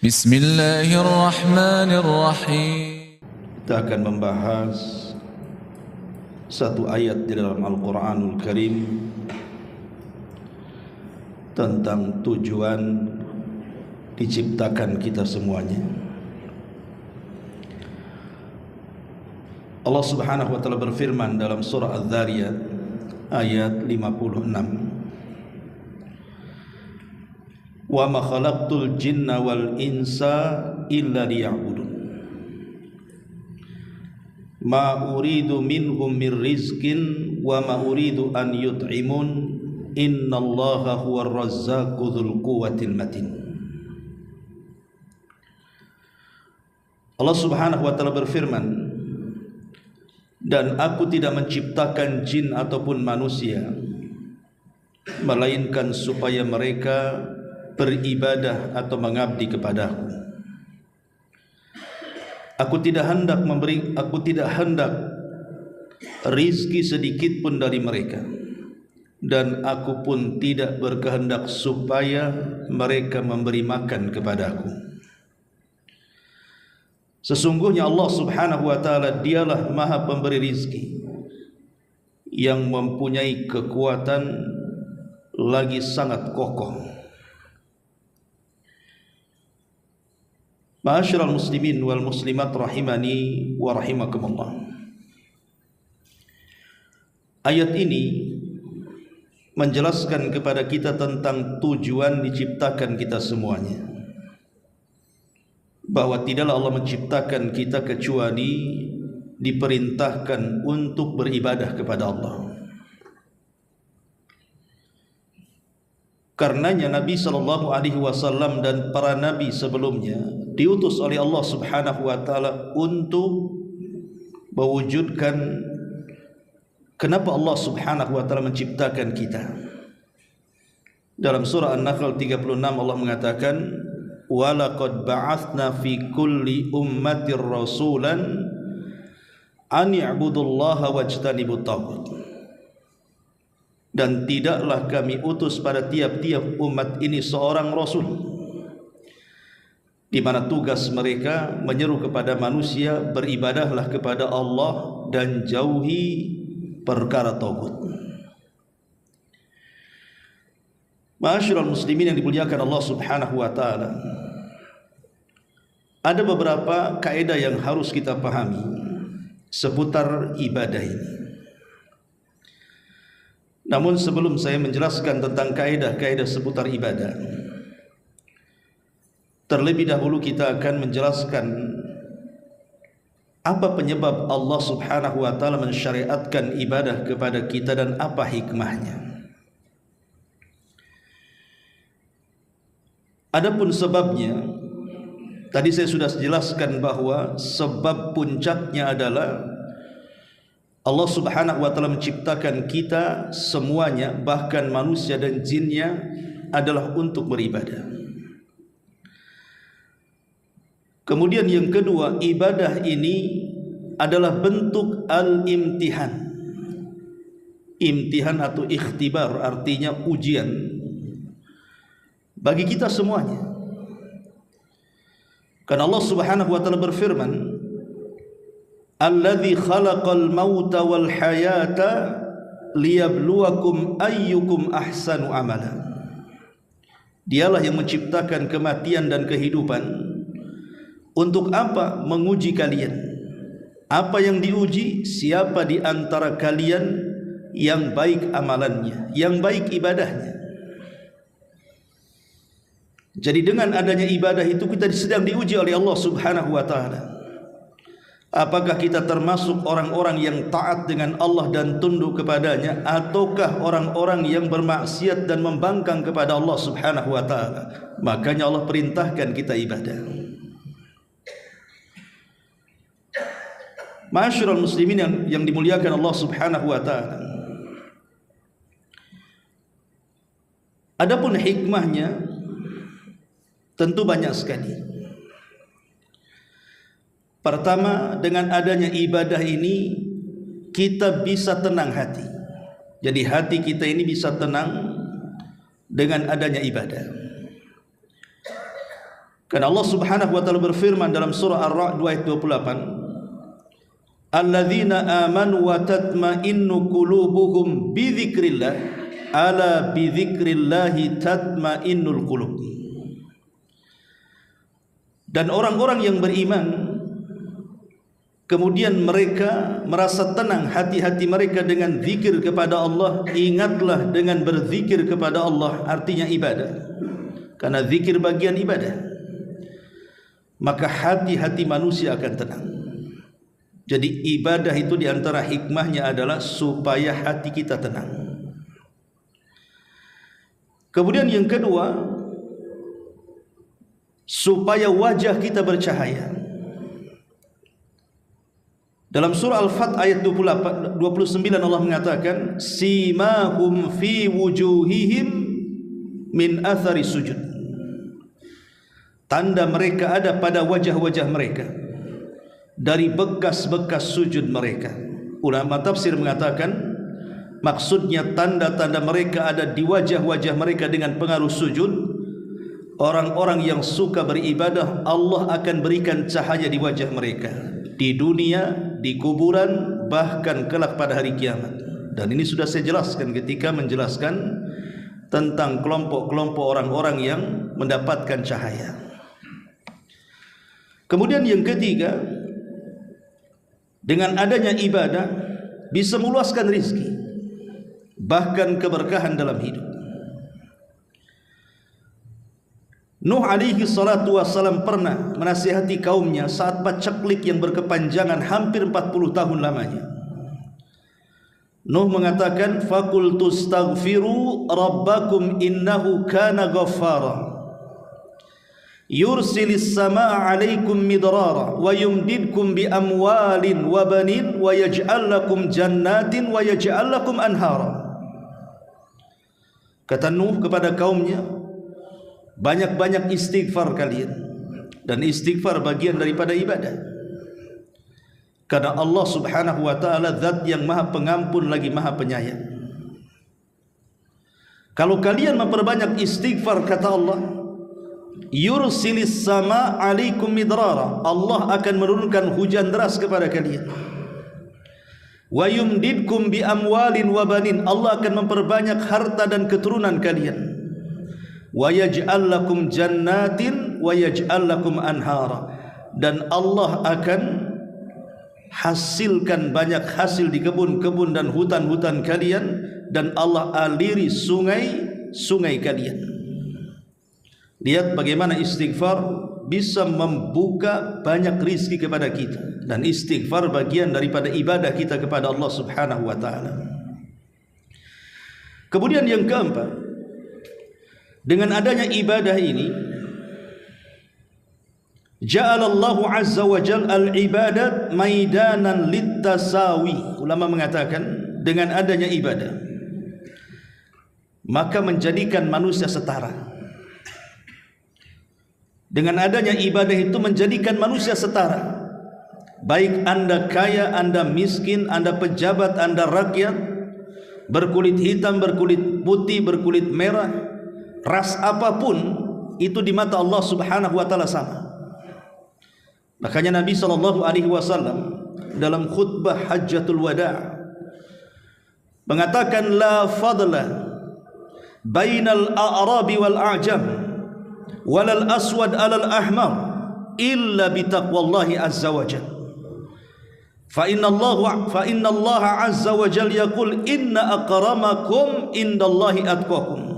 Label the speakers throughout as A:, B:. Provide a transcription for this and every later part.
A: Bismillahirrahmanirrahim.
B: Kita akan membahas satu ayat di dalam Al-Quranul Karim tentang tujuan diciptakan kita semuanya. Allah Subhanahu wa taala berfirman dalam surah Az-Zariyat ayat 56, wa ma khalaqtul jinna wal insa illa liya'budun ma uridu minhum mir rizqin wa ma uridu an yut'imun innallaha huwar razzaqu dzul quwwatil matin. Allah Subhanahu wa taala berfirman, dan aku tidak menciptakan jin ataupun manusia melainkan supaya mereka beribadah atau mengabdi kepadaku. Aku tidak hendak rizki sedikit pun dari mereka, dan aku pun tidak berkehendak supaya mereka memberi makan kepadaku. Sesungguhnya Allah Subhanahu wa taala dialah Maha Pemberi rizki yang mempunyai kekuatan lagi sangat kokoh. Ma'asyiral muslimin wal muslimat rahimani wa rahimakumullah. Ayat ini menjelaskan kepada kita tentang tujuan diciptakan kita semuanya, bahwa tidaklah Allah menciptakan kita kecuali diperintahkan untuk beribadah kepada Allah. Karenanya Nabi SAW dan para nabi sebelumnya diutus oleh Allah Subhanahu wa taala untuk mewujudkan kenapa Allah Subhanahu wa taala menciptakan kita. Dalam surah An-Nahl 36 Allah mengatakan, wa laqad ba'atsna fi kulli ummatir rasulan an ya'budullaha wajtanibut taghut. Dan tidaklah kami utus pada tiap-tiap umat ini seorang rasul, di mana tugas mereka menyeru kepada manusia beribadahlah kepada Allah dan jauhi perkara taghut. Ma'asyiral muslimin yang dimuliakan Allah Subhanahu wa taala, ada beberapa kaidah yang harus kita pahami seputar ibadah ini. Namun sebelum saya menjelaskan tentang kaidah-kaidah seputar ibadah, terlebih dahulu kita akan menjelaskan apa penyebab Allah Subhanahu wa taala mensyariatkan ibadah kepada kita dan apa hikmahnya. Adapun sebabnya, tadi saya sudah jelaskan bahwa sebab puncaknya adalah Allah Subhanahu wa taala menciptakan kita semuanya, bahkan manusia dan jinnya, adalah untuk beribadah. Kemudian yang kedua, ibadah ini adalah bentuk al-imtihan. Imtihan atau ikhtibar artinya ujian bagi kita semuanya. Karena Allah Subhanahu wa taala berfirman, alladzi khalaqal mauta wal hayata liyabluwakum ayyukum ahsanu amala. Dialah yang menciptakan kematian dan kehidupan. Untuk apa? Menguji kalian. Apa yang diuji? Siapa di antara kalian yang baik amalannya, yang baik ibadahnya. Jadi dengan adanya ibadah itu kita sedang diuji oleh Allah Subhanahu wa taala. Apakah kita termasuk orang-orang yang taat dengan Allah dan tunduk kepadanya, ataukah orang-orang yang bermaksiat dan membangkang kepada Allah Subhanahu wa taala? Makanya Allah perintahkan kita ibadah. Ma'asyiral muslimin yang dimuliakan Allah Subhanahu wa taala, adapun hikmahnya tentu banyak sekali. Pertama, dengan adanya ibadah ini kita bisa tenang hati. Jadi hati kita ini bisa tenang dengan adanya ibadah. Karena Allah Subhanahu wa taala berfirman dalam surah Ar-Ra'd ayat 28, alladzina amanu wa tatma'innu qulubuhum bi dzikrillah ala bi dzikrillah tatma'innul qulub. Dan orang-orang yang beriman kemudian mereka merasa tenang hati-hati mereka dengan zikir kepada Allah. Ingatlah dengan berzikir kepada Allah, artinya ibadah. Karena zikir bagian ibadah, maka hati-hati manusia akan tenang. Jadi ibadah itu diantara hikmahnya adalah supaya hati kita tenang. Kemudian yang kedua, supaya wajah kita bercahaya. Dalam surah Al-Fath ayat 29 Allah mengatakan, simahum fi wujuhihim min athari sujud. Tanda mereka ada pada wajah-wajah mereka dari bekas-bekas sujud mereka. Ulama tafsir mengatakan maksudnya tanda-tanda mereka ada di wajah-wajah mereka dengan pengaruh sujud. Orang-orang yang suka beribadah, Allah akan berikan cahaya di wajah mereka di dunia, di kuburan, bahkan kelak pada hari kiamat. Dan ini sudah saya jelaskan ketika menjelaskan tentang kelompok-kelompok orang-orang yang mendapatkan cahaya. Kemudian yang ketiga, dengan adanya ibadah bisa meluaskan rizki, bahkan keberkahan dalam hidup. Nuh alaihi salatu wassalam pernah menasihati kaumnya saat paceklik yang berkepanjangan hampir 40 tahun lamanya. Nuh mengatakan, faqultu astaghfiru rabbakum innahu kana ghaffara yursilis samaa alaikum midrara wa yumdidkum bi amwalin wa banin wa yaj'al lakum jannatin wa yaj'al lakum anhara. Kata Nuh kepada kaumnya, banyak-banyak istighfar kalian, dan istighfar bagian daripada ibadah. Karena Allah Subhanahu wa taala zat yang maha pengampun lagi maha penyayang. Kalau kalian memperbanyak istighfar, kata Allah, yursilis sama alaikum midrara, Allah akan menurunkan hujan deras kepada kalian. Wa yumdidkum bi amwalin wa banin, Allah akan memperbanyak harta dan keturunan kalian. Wa yaj'al lakum jannatin wa yaj'al lakum anhara, dan Allah akan hasilkan banyak hasil di kebun-kebun dan hutan-hutan kalian, dan Allah aliri sungai-sungai kalian. Lihat bagaimana istighfar bisa membuka banyak rizki kepada kita, dan istighfar bagian daripada ibadah kita kepada Allah Subhanahu wa taala. Kemudian yang keempat, dengan adanya ibadah ini, ja'alallahu azza wa jal al-ibadat maidanan littasawi. Ulama mengatakan dengan adanya ibadah maka menjadikan manusia setara. Dengan adanya ibadah itu menjadikan manusia setara. Baik anda kaya, anda miskin, anda pejabat, anda rakyat, berkulit hitam, berkulit putih, berkulit merah, ras apapun, itu di mata Allah Subhanahu wa taala sama. Makanya Nabi SAW dalam khutbah Hajjatul Wada' mengatakan, la fadla bainal a'rabi wal a'jam walal aswad alal ahmar illa bitaqwallahi azza wa jalla. Fa inna Allah azza wa jalla yaqul inna akramakum indallahi atqakum.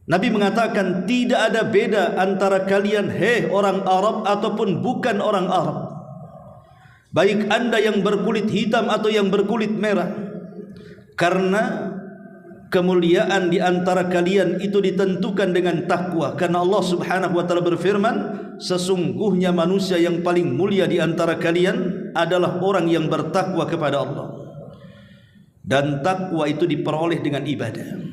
B: Nabi mengatakan tidak ada beda antara kalian, hei orang Arab ataupun bukan orang Arab, baik anda yang berkulit hitam atau yang berkulit merah, karena kemuliaan di antara kalian itu ditentukan dengan takwa. Karena Allah Subhanahu wa taala berfirman, sesungguhnya manusia yang paling mulia di antara kalian adalah orang yang bertakwa kepada Allah, dan takwa itu diperoleh dengan ibadah.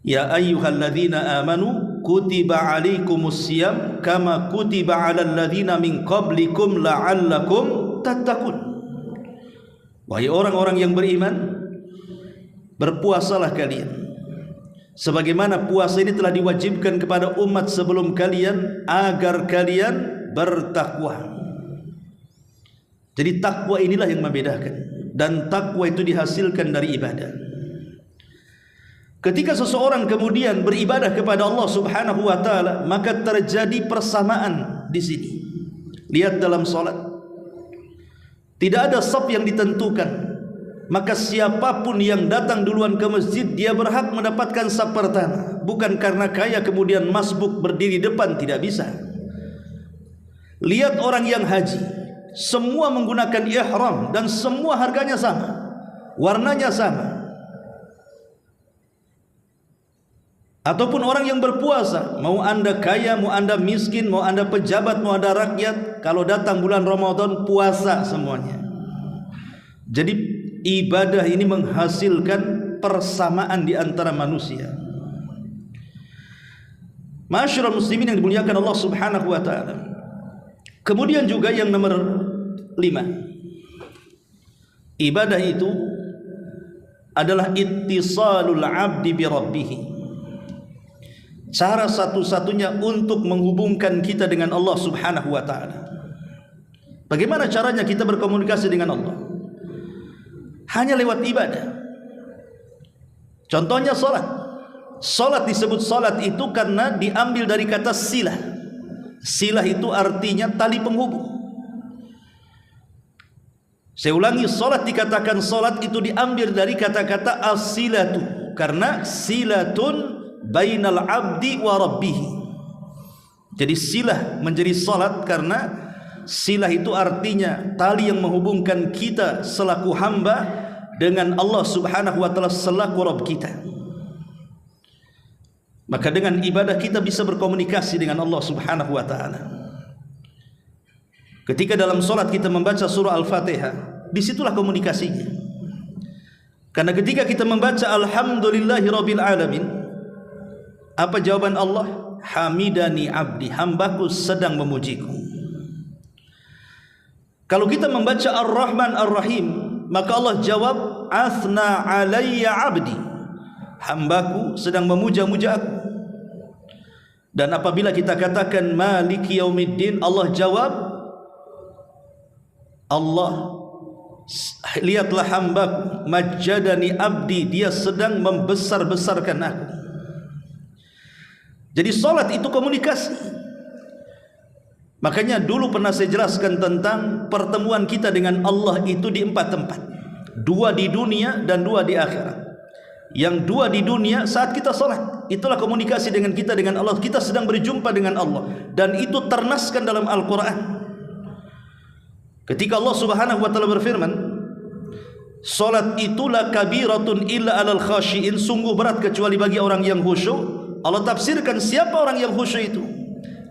B: Ya ayyuhalladzina amanu kutiba alaikumus siyam kama kutiba alal ladzina min qablikum la'allakum tattaqun. Wahai orang-orang yang beriman, berpuasalah kalian sebagaimana puasa ini telah diwajibkan kepada umat sebelum kalian agar kalian bertakwa. Jadi takwa inilah yang membedakan, dan takwa itu dihasilkan dari ibadah. Ketika seseorang kemudian beribadah kepada Allah Subhanahu wa taala, maka terjadi persamaan di sini. Lihat dalam salat, tidak ada shaf yang ditentukan. Maka siapapun yang datang duluan ke masjid, dia berhak mendapatkan shaf pertama. Bukan karena kaya kemudian masbuk berdiri depan, tidak bisa. Lihat orang yang haji, semua menggunakan ihram dan semua harganya sama, warnanya sama. Ataupun orang yang berpuasa, mau anda kaya, mau anda miskin, mau anda pejabat, mau anda rakyat, kalau datang bulan Ramadan puasa semuanya. Jadi ibadah ini menghasilkan persamaan di antara manusia. Ma'asyiral muslimin yang dimuliakan Allah Subhanahu wa taala. Kemudian juga yang nomor 5, ibadah itu adalah ittisalul abdi bi rabbih. Cara satu-satunya untuk menghubungkan kita dengan Allah Subhanahu wa taala. Bagaimana caranya kita berkomunikasi dengan Allah? Hanya lewat ibadah. Contohnya salat. Salat disebut salat itu karena diambil dari kata silah. Silah itu artinya tali penghubung. Saya ulangi, salat dikatakan salat itu diambil dari kata-kata as-silatu, karena silatun bainal abdi wa rabbih. Jadi silah menjadi salat karena silah itu artinya tali yang menghubungkan kita selaku hamba dengan Allah Subhanahu wa taala selaku Rabb kita. Maka dengan ibadah kita bisa berkomunikasi dengan Allah Subhanahu wa taala. Ketika dalam salat kita membaca surah Al-Fatihah, disitulah komunikasinya. Karena ketika kita membaca alhamdulillahirabbil alamin, apa jawaban Allah? Hamidani abdi, hambaku sedang memujiku. Kalau kita membaca Ar-Rahman Ar-Rahim, maka Allah jawab athna alayya abdi, hambaku sedang memuja-muja aku. Dan apabila kita katakan maliki yaumiddin, Allah jawab, Allah lihatlah hambaku majjadani abdi, dia sedang membesar-besarkan aku. Jadi salat itu komunikasi. Makanya dulu pernah saya jelaskan tentang pertemuan kita dengan Allah itu di 4 tempat. 2 di dunia dan 2 di akhirat. Yang 2 di dunia saat kita salat, itulah komunikasi dengan kita dengan Allah. Kita sedang berjumpa dengan Allah, dan itu ternaskan dalam Al-Quran. Ketika Allah Subhanahu wa taala berfirman, salat itulah kabiratun illa alal khashiin, sungguh berat kecuali bagi orang yang khusyuk. Allah tafsirkan siapa orang yang khusyuk itu?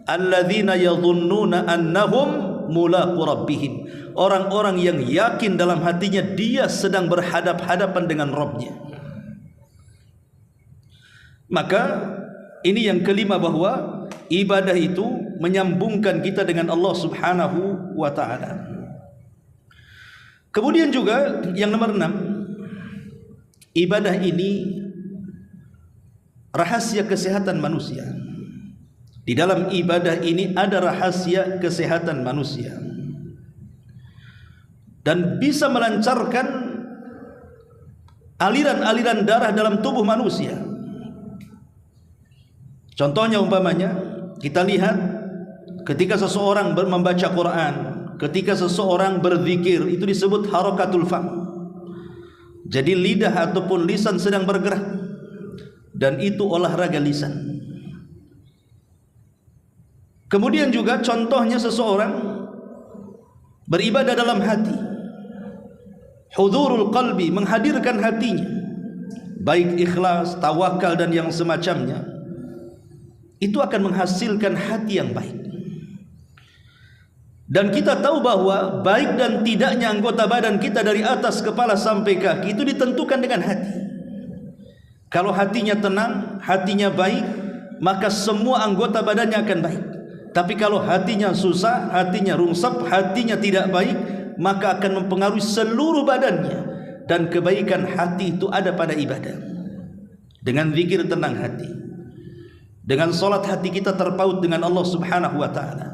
B: Alladzina yadhunnuna annahum mulaqu rabbihim, orang-orang yang yakin dalam hatinya dia sedang berhadap-hadapan dengan Rabbnya. Maka ini yang kelima, bahwa ibadah itu menyambungkan kita dengan Allah Subhanahu wa taala. Kemudian juga yang nomor 6, ibadah ini rahasia kesehatan manusia. Di dalam ibadah ini ada rahasia kesehatan manusia, dan bisa melancarkan aliran-aliran darah dalam tubuh manusia. Contohnya umpamanya kita lihat ketika seseorang membaca Quran, ketika seseorang berzikir, itu disebut harakatul fam. Jadi lidah ataupun lisan sedang bergerak, dan itu olahraga lisan. Kemudian juga contohnya seseorang beribadah dalam hati, hudurul qalbi, menghadirkan hatinya, baik ikhlas, tawakal dan yang semacamnya, itu akan menghasilkan hati yang baik. Dan kita tahu bahwa baik dan tidaknya anggota badan kita dari atas kepala sampai kaki itu ditentukan dengan hati. Kalau hatinya tenang, hatinya baik, maka semua anggota badannya akan baik. Tapi kalau hatinya susah, hatinya rungsep, hatinya tidak baik, maka akan mempengaruhi seluruh badannya. Dan kebaikan hati itu ada pada ibadah. dengan zikir tenang hati, dengan salat hati kita terpaut dengan Allah Subhanahu wa taala.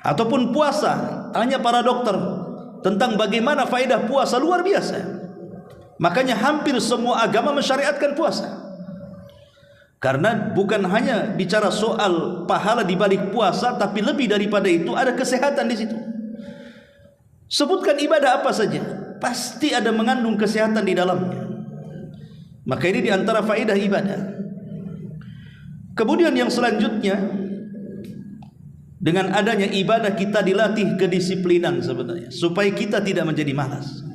B: Ataupun puasa, tanya para dokter tentang bagaimana faedah puasa, luar biasa. Makanya hampir semua agama mensyariatkan puasa. Karena bukan hanya bicara soal pahala di balik puasa, tapi lebih daripada itu ada kesehatan di situ. Sebutkan ibadah apa saja, pasti ada mengandung kesehatan di dalamnya. Maka ini diantara faedah ibadah. Kemudian yang selanjutnya, dengan adanya ibadah kita dilatih kedisiplinan sebenarnya, supaya kita tidak menjadi malas.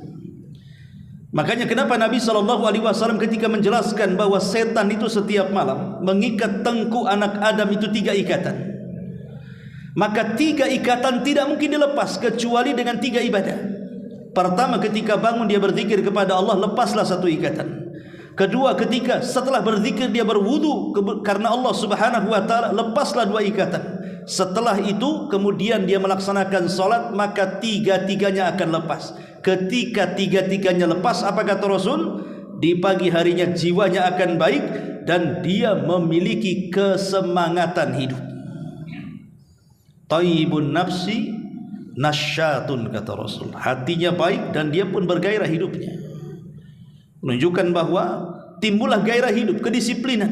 B: Makanya kenapa Nabi SAW ketika menjelaskan bahwa setan itu setiap malam mengikat tengkuk anak Adam itu 3 ikatan. Maka 3 ikatan tidak mungkin dilepas kecuali dengan 3 ibadah. Pertama, ketika bangun dia berzikir kepada Allah, lepaslah 1 ikatan. Kedua, ketika setelah berzikir dia berwudu karena Allah Subhanahu wa taala, lepaslah 2 ikatan. Setelah itu kemudian dia melaksanakan salat, maka 3-tiganya akan lepas. Ketika 3-tiganya lepas, apa kata Rasul? Di pagi harinya jiwanya akan baik dan dia memiliki kesemangatan hidup. Thayyibun nafsi nasyatun, kata Rasul. Hatinya baik dan dia pun bergairah hidupnya. Menunjukkan bahwa timbullah gairah hidup, kedisiplinan.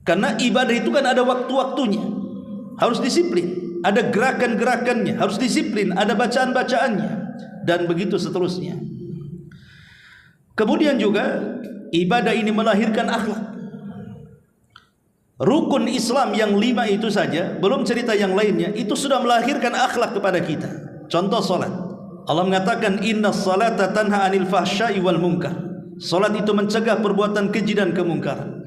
B: Karena ibadah itu kan ada waktu-waktunya, harus disiplin. Ada gerakan-gerakannya, harus disiplin. Ada bacaan-bacaannya, dan begitu seterusnya. Kemudian juga ibadah ini melahirkan akhlak. Rukun Islam yang 5 itu saja, belum cerita yang lainnya, itu sudah melahirkan akhlak kepada kita. Contoh salat. Allah mengatakan innas salata tanha 'anil fahsya'i wal munkar. Salat itu mencegah perbuatan keji dan kemungkaran.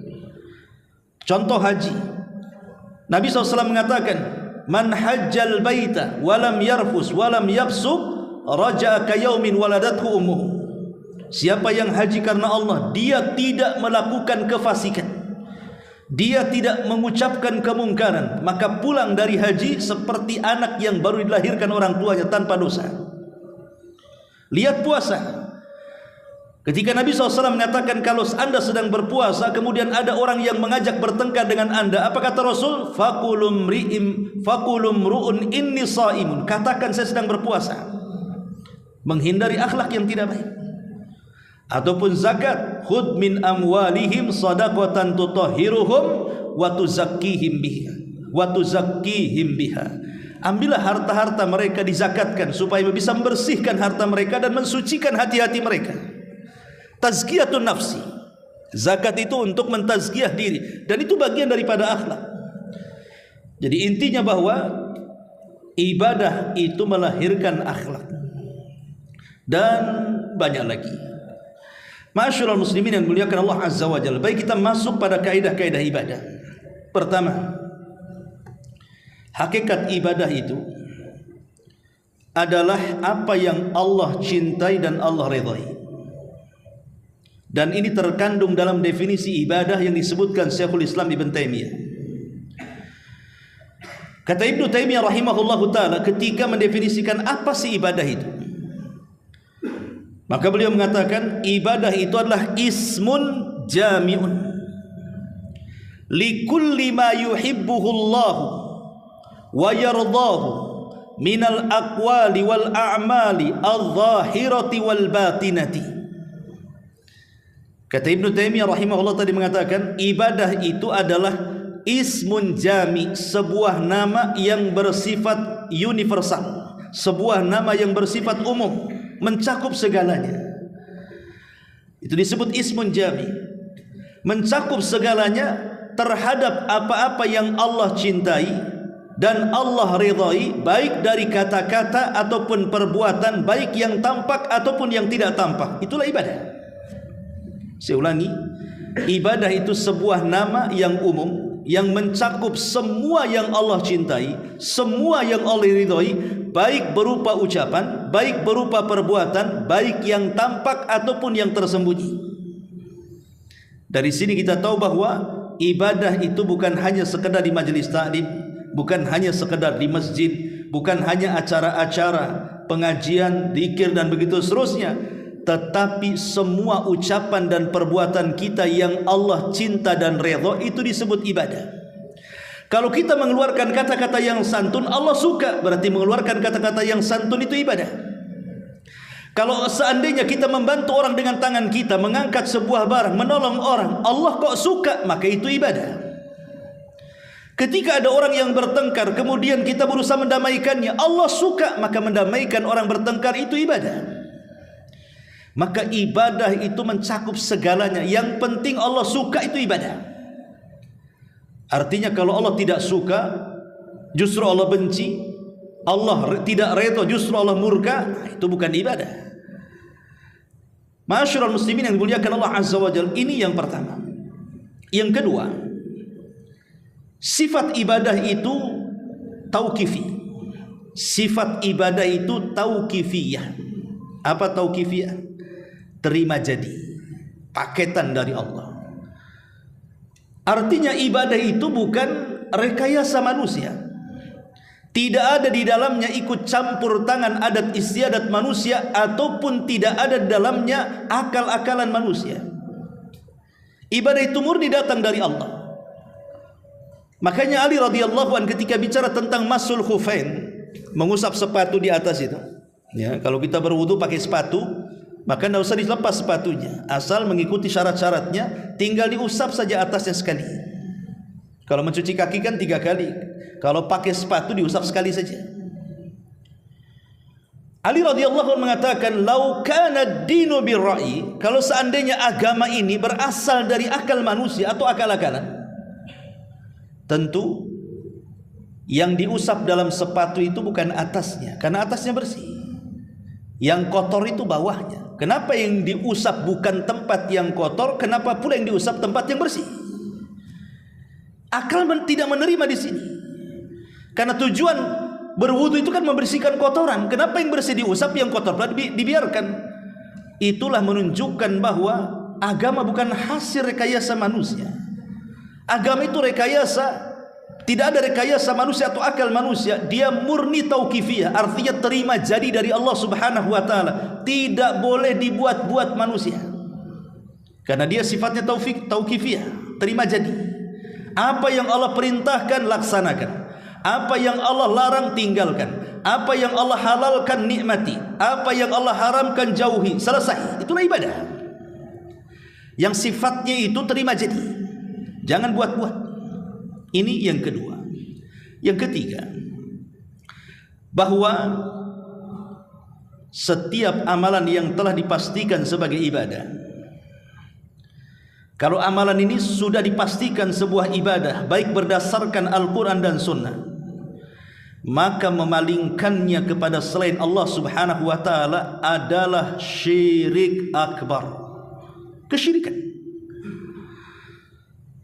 B: Contoh haji. Nabi SAW mengatakan, man hajjal baita walam yarfus walam yafsuq raja'a ka yaumin waladathu ummuh. Siapa yang haji karena Allah, dia tidak melakukan kefasikan, dia tidak mengucapkan kemungkaran, maka pulang dari haji seperti anak yang baru dilahirkan orang tuanya tanpa dosa. Lihat puasa. Ketika Nabi SAW mengatakan kalau anda sedang berpuasa, kemudian ada orang yang mengajak bertengkar dengan anda, apa kata Rasul? Fakulum ru'un inni sa'imun. Katakan saya sedang berpuasa. Menghindari akhlak yang tidak baik. Ataupun zakat, khud min amwalihim sadaqatan tutahhiruhum wa tuzakkihim biha. Ambillah harta-harta mereka, dizakatkan supaya bisa membersihkan harta mereka dan mensucikan hati-hati mereka. Tazkiyatun nafsi. Zakat itu untuk mentazkiyah diri, dan itu bagian daripada akhlak. Jadi intinya bahwa ibadah itu melahirkan akhlak. Dan banyak lagi. Ma'asyiral muslimin yang dimuliakan Allah Azza wa Jalla. Baik, kita masuk pada kaidah-kaidah ibadah. Pertama, hakikat ibadah itu adalah apa yang Allah cintai dan Allah ridhai. Dan ini terkandung dalam definisi ibadah yang disebutkan Syekhul Islam Ibn Taimiyah. Kata Ibnu Taimiyah rahimahullahu taala ketika mendefinisikan apa sih ibadah itu, maka beliau mengatakan ibadah itu adalah ismun jami'un likulli ma yuhibbuhu Allah wa yardahu minal aqwali wal a'mali adh-dhahirati wal batinati. Kata Ibnu Taimiyah rahimahullah tadi mengatakan ibadah itu adalah ismun jami, sebuah nama yang bersifat universal, sebuah nama yang bersifat umum, mencakup segalanya. Itu disebut ismun jami, mencakup segalanya terhadap apa-apa yang Allah cintai dan Allah ridhai, baik dari kata-kata ataupun perbuatan, baik yang tampak ataupun yang tidak tampak. Itulah ibadah. Saya ulangi, ibadah itu sebuah nama yang umum yang mencakup semua yang Allah cintai, semua yang Allah ridhai, baik berupa ucapan, baik berupa perbuatan, baik yang tampak ataupun yang tersembunyi. Dari sini kita tahu bahwa ibadah itu bukan hanya sekedar di majelis ta'lim, bukan hanya sekedar di masjid, bukan hanya acara-acara pengajian, zikir dan begitu seterusnya, tetapi semua ucapan dan perbuatan kita yang Allah cinta dan redha itu disebut ibadah. Kalau kita mengeluarkan kata-kata yang santun, Allah suka, berarti mengeluarkan kata-kata yang santun itu ibadah. Kalau seandainya kita membantu orang dengan tangan kita, mengangkat sebuah barang, menolong orang, Allah kok suka, maka itu ibadah. Ketika ada orang yang bertengkar, kemudian kita berusaha mendamaikannya, Allah suka, maka mendamaikan orang bertengkar itu ibadah. Maka ibadah itu mencakup segalanya. Yang penting Allah suka itu ibadah. Artinya kalau Allah tidak suka, justru Allah benci, Allah tidak redha, justru Allah murka, itu bukan ibadah. Ma'asyiral muslimin yang dimuliakan Allah Azza wa Jalla, ini yang pertama. Yang kedua, sifat ibadah itu tauqifi. Sifat ibadah itu tauqifiyah. Apa tauqifiyah? Terima jadi, paketan dari Allah. Artinya ibadah itu bukan rekayasa manusia. Tidak ada di dalamnya ikut campur tangan adat istiadat manusia, ataupun tidak ada di dalamnya akal-akalan manusia. Ibadah itu murni datang dari Allah. Makanya Ali radhiyallahu anhu ketika bicara tentang masul khufain, mengusap sepatu di atas itu, ya, kalau kita berwudu pakai sepatu, maka tidak usah dilepas sepatunya, asal mengikuti syarat-syaratnya, tinggal diusap saja atasnya sekali. Kalau mencuci kaki kan 3 kali, kalau pakai sepatu diusap sekali saja. Ali radhiyallahu anhu mengatakan, "Lau kana ad-dinu bir-ra'yi," kalau seandainya agama ini berasal dari akal manusia atau akal-akalan, tentu yang diusap dalam sepatu itu bukan atasnya, karena atasnya bersih. Yang kotor itu bawahnya. Kenapa yang diusap bukan tempat yang kotor? Kenapa pula yang diusap tempat yang bersih? Akal tidak menerima di sini. Karena tujuan berwudu itu kan membersihkan kotoran. Kenapa yang bersih diusap, yang kotor pula dibiarkan? Itulah menunjukkan bahwa agama bukan hasil rekayasa manusia. Agama itu rekayasa. Tidak ada rekayasa manusia atau akal manusia. Dia murni tauqifiyah, artinya terima jadi dari Allah Subhanahu wa taala. Tidak boleh dibuat-buat manusia. Karena dia sifatnya tauqifiyah, terima jadi. Apa yang Allah perintahkan laksanakan. Apa yang Allah larang tinggalkan. Apa yang Allah halalkan nikmati. Apa yang Allah haramkan jauhi. Selesai. Itulah ibadah. Yang sifatnya itu terima jadi. Jangan buat-buat. Ini yang kedua. Yang ketiga, bahwa setiap amalan yang telah dipastikan sebagai ibadah, kalau amalan ini sudah dipastikan sebuah ibadah, baik berdasarkan Al-Quran dan Sunnah, maka memalingkannya kepada selain Allah Subhanahu wa ta'ala adalah syirik akbar, kesyirikan.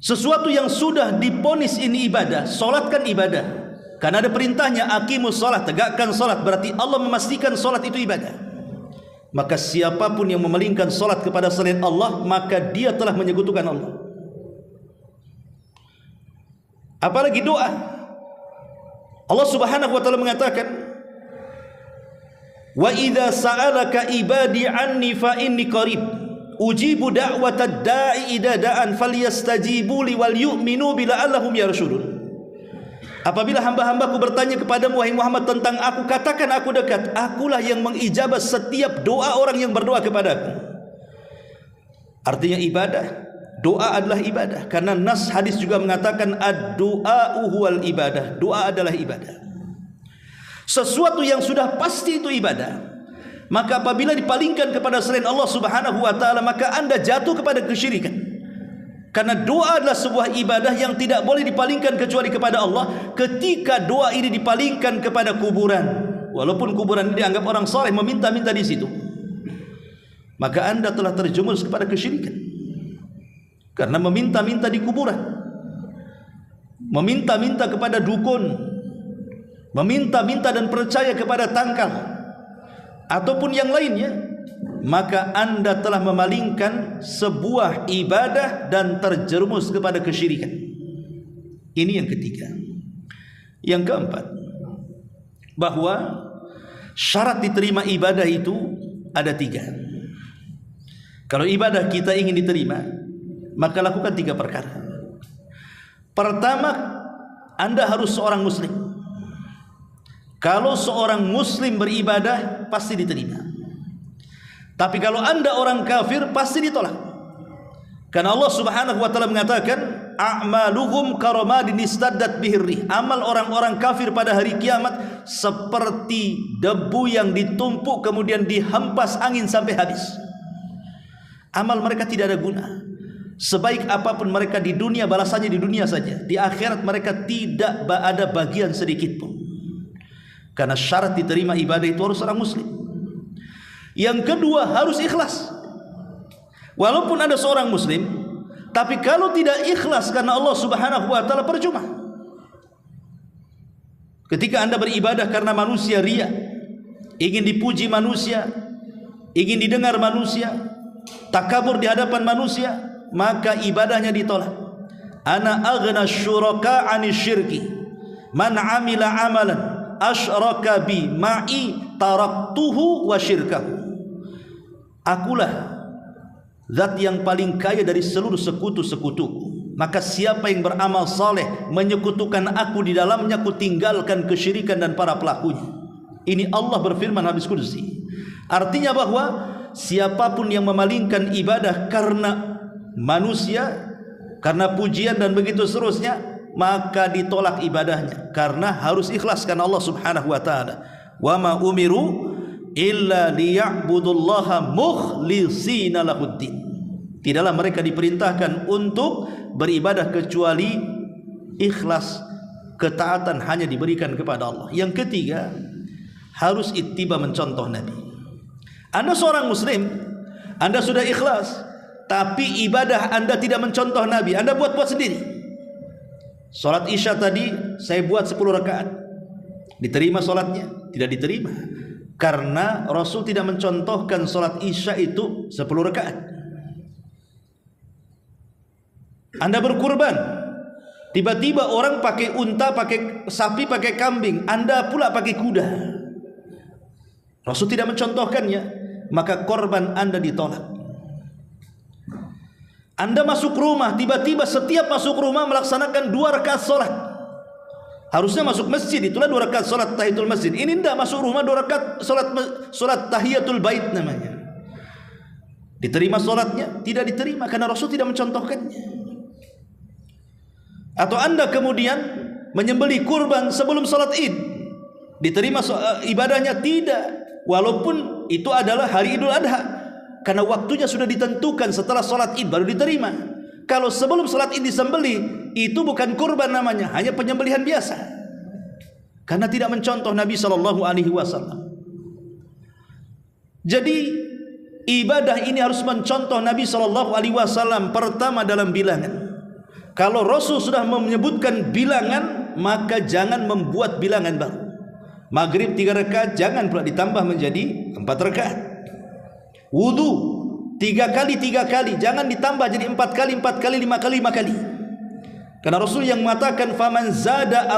B: Sesuatu yang sudah diponis ini ibadah, solat kan ibadah, karena ada perintahnya aqimus solat, tegakkan solat, berarti Allah memastikan solat itu ibadah. Maka siapapun yang memalingkan solat kepada selain Allah, maka dia telah menyekutukan Allah. Apalagi doa, Allah Subhanahu wa ta'ala mengatakan, wa idza sa'alaka ibadi anni fa inni qarib ujibu da'watad da'i idza da'an falyastajibu li wal yu'minu bila'allahum yarshudun. Apabila hamba-hambaku bertanya kepadamu wahai Muhammad tentang aku, katakan aku dekat. Akulah yang mengijabah setiap doa orang yang berdoa kepadaku. Artinya ibadah, doa adalah ibadah. Karena nas hadis juga mengatakan ad-du'a'u huwal ibadah. Doa adalah ibadah. Sesuatu yang sudah pasti itu ibadah, maka apabila dipalingkan kepada selain Allah Subhanahu wa ta'ala, maka anda jatuh kepada kesyirikan. Karena doa adalah sebuah ibadah yang tidak boleh dipalingkan kecuali kepada Allah. Ketika doa ini dipalingkan kepada kuburan, walaupun kuburan ini dianggap orang saleh meminta-minta di situ, maka anda telah terjerumus kepada kesyirikan. Karena meminta-minta di kuburan, meminta-minta kepada dukun, meminta-minta dan percaya kepada tangkal ataupun yang lainnya, maka anda telah memalingkan sebuah ibadah dan terjerumus kepada kesyirikan. Ini yang ketiga. Yang keempat, bahwa syarat diterima ibadah itu ada 3. Kalau ibadah kita ingin diterima, maka lakukan 3 perkara. Pertama, Anda harus seorang muslim. Kalau seorang muslim beribadah, pasti diterima. Tapi kalau Anda orang kafir, pasti ditolak. Karena Allah Subhanahu wa taala mengatakan, a'maluhum karamadin istaddat bihir rih. Amal orang-orang kafir pada hari kiamat seperti debu yang ditumpuk kemudian dihempas angin sampai habis. Amal mereka tidak ada guna. Sebaik apapun mereka di dunia, balasannya di dunia saja. Di akhirat mereka tidak ada bagian sedikit pun. Karena syarat diterima ibadah itu harus orang muslim. Yang kedua, harus ikhlas. Walaupun Anda seorang muslim, tapi kalau tidak ikhlas karena Allah Subhanahu wa taala, percuma. Ketika Anda beribadah karena manusia riya, ingin dipuji manusia, ingin didengar manusia, takabur di hadapan manusia, maka ibadahnya ditolak. Ana aghna syuraka 'ani syirki man 'amila 'amalan asyraka bi ma'i taraktuhu wa syirkahu. Akulah zat yang paling kaya dari seluruh sekutu-sekutuku. Maka siapa yang beramal saleh menyekutukan aku di dalamnya, aku tinggalkan kesyirikan dan para pelakunya. Ini Allah berfirman hadis qudsi. Artinya bahwa siapapun yang memalingkan ibadah karena manusia, karena pujian dan begitu seterusnya, maka ditolak ibadahnya. Karena harus ikhlas karena Allah Subhanahu wa taala. Wa ma umiru illa liya'budullaha mukhlishina lahuddin. Tidaklah mereka diperintahkan untuk beribadah kecuali ikhlas, ketaatan hanya diberikan kepada Allah. Yang ketiga, harus ittiba, mencontoh Nabi. Anda seorang muslim, Anda sudah ikhlas, tapi ibadah Anda tidak mencontoh Nabi, Anda buat-buat sendiri. Salat Isya tadi saya buat 10 rakaat. Diterima salatnya? Tidak diterima. Karena Rasul tidak mencontohkan salat Isya itu 10 rakaat. Anda berkurban, tiba-tiba orang pakai unta, pakai sapi, pakai kambing, Anda pula pakai kuda. Rasul tidak mencontohkannya, maka korban Anda ditolak. Anda masuk rumah, tiba-tiba setiap masuk rumah melaksanakan 2 rakaat salat. Harusnya masuk masjid, itulah 2 rakaat salat tahiyatul masjid. Ini tidak masuk rumah, 2 rakaat salat tahiyatul bait namanya. Diterima salatnya? Tidak diterima karena Rasul tidak mencontohkannya. Atau Anda kemudian menyembelih kurban sebelum salat Id, diterima ibadahnya? Tidak, walaupun itu adalah hari Idul Adha, karena waktunya sudah ditentukan setelah salat Id baru diterima. Kalau sebelum salat Id disembelih, itu bukan kurban namanya, hanya penyembelihan biasa, karena tidak mencontoh Nabi SAW. Jadi ibadah ini harus mencontoh Nabi SAW. Pertama, dalam bilangan. Kalau Rasul sudah menyebutkan bilangan, maka jangan membuat bilangan baru. Maghrib 3 rakaat, jangan pula ditambah menjadi 4 rakaat. Wudu 3 kali 3 kali, jangan ditambah jadi 4 kali 4 kali 5 kali 5 kali. Karena Rasul yang mengatakan faman zada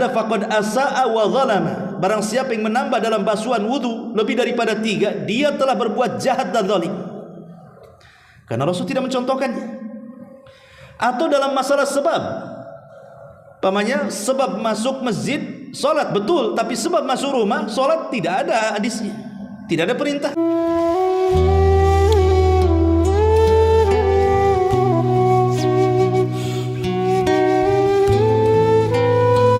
B: faqad asaa wa zalama. Barang siapa yang menambah dalam basuhan wudu lebih daripada 3, dia telah berbuat jahat dan zalim. Karena Rasul tidak mencontohkannya. Atau dalam masalah sebab, sebab masuk masjid salat betul, tapi sebab masuk rumah salat tidak ada hadisnya, tidak ada perintah.